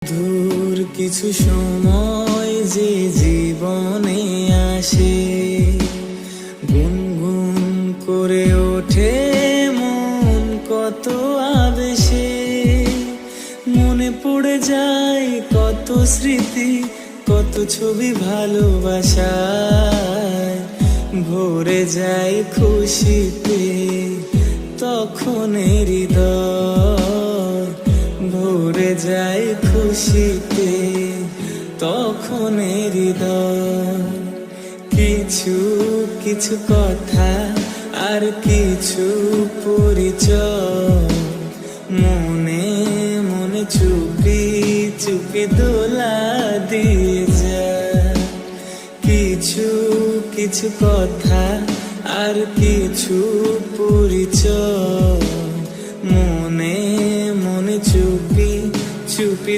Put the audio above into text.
দূর কিছু সময় যে জীবনে আসে, গুনগুন করে ওঠে মন কত আবেশে। মনে পড়ে যায় কত স্মৃতি, কত ছবি ভালোবাসায়। ভরে যায় খুশিতে তখন হৃদয়, ভরে যায় খুশিতে তখন হৃদয়। কিছু কিছু কথা আর কিছু পরিচয়, মনে মনে চুপি চুপি দোলা দিয়ে যায়। কিছু কিছু কথা আর কিছু পরিচয়, মনে মনে চুপি চুপি